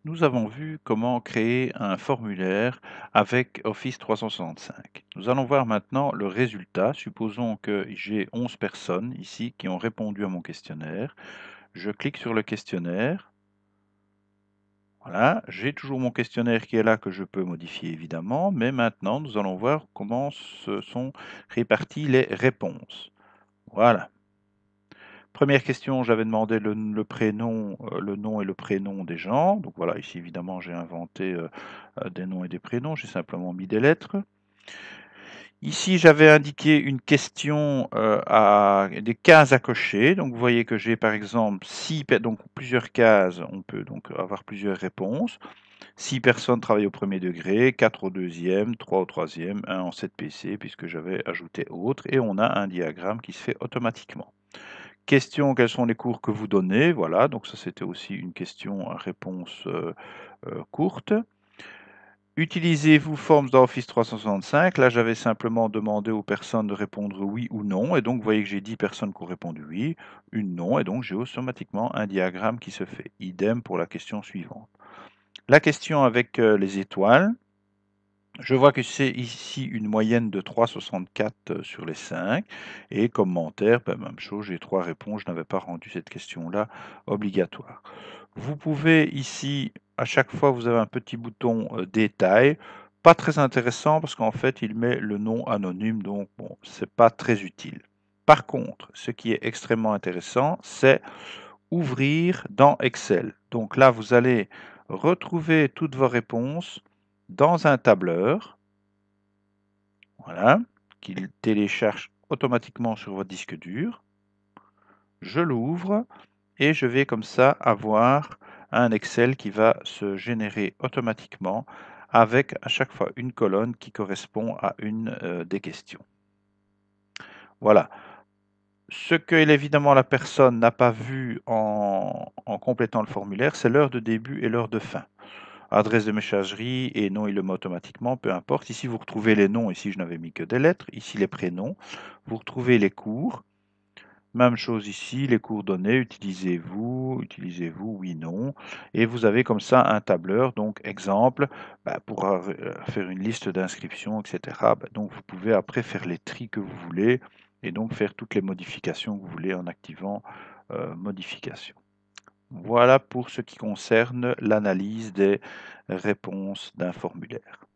Nous avons vu comment créer un formulaire avec Office 365. Nous allons voir maintenant le résultat. Supposons que j'ai 11 personnes ici qui ont répondu à mon questionnaire. Je clique sur le questionnaire. Voilà, j'ai toujours mon questionnaire qui est là que je peux modifier évidemment, mais maintenant nous allons voir comment se sont réparties les réponses. Voilà. Première question, j'avais demandé le prénom, le nom et le prénom des gens. Donc voilà, ici évidemment j'ai inventé des noms et des prénoms, j'ai simplement mis des lettres. Ici j'avais indiqué une question des cases à cocher. Donc vous voyez que j'ai par exemple donc plusieurs cases, on peut donc avoir plusieurs réponses. 6 personnes travaillent au premier degré, 4 au deuxième, 3 au troisième, 1 en 7PC puisque j'avais ajouté autre et on a un diagramme qui se fait automatiquement. Question, quels sont les cours que vous donnez? Voilà, donc ça c'était aussi une question à réponse courte. Utilisez-vous Forms dans Office 365? Là, j'avais simplement demandé aux personnes de répondre oui ou non. Et donc, vous voyez que j'ai 10 personnes qui ont répondu oui, une non. Et donc, j'ai automatiquement un diagramme qui se fait. Idem pour la question suivante. La question avec les étoiles. Je vois que c'est ici une moyenne de 3,64 sur les 5. Et commentaire, ben, même chose, j'ai 3 réponses. Je n'avais pas rendu cette question-là obligatoire. Vous pouvez ici, à chaque fois, vous avez un petit bouton détail. Pas très intéressant parce qu'en fait, il met le nom anonyme, donc bon, c'est pas très utile. Par contre, ce qui est extrêmement intéressant, c'est ouvrir dans Excel. Donc là, vous allez retrouver toutes vos réponses dans un tableur, voilà, qu'il télécharge automatiquement sur votre disque dur. Je l'ouvre et je vais comme ça avoir un Excel qui va se générer automatiquement avec à chaque fois une colonne qui correspond à une des questions. Voilà. Ce que évidemment la personne n'a pas vu en complétant le formulaire, c'est l'heure de début et l'heure de fin. Adresse de messagerie et nom, il le met automatiquement, peu importe. Ici, vous retrouvez les noms. Ici, je n'avais mis que des lettres. Ici, les prénoms. Vous retrouvez les cours. Même chose ici, les coordonnées, utilisez-vous, oui, non. Et vous avez comme ça un tableur, donc exemple, pour faire une liste d'inscriptions, etc. Donc vous pouvez après faire les tris que vous voulez et donc faire toutes les modifications que vous voulez en activant modifications. Voilà pour ce qui concerne l'analyse des réponses d'un formulaire.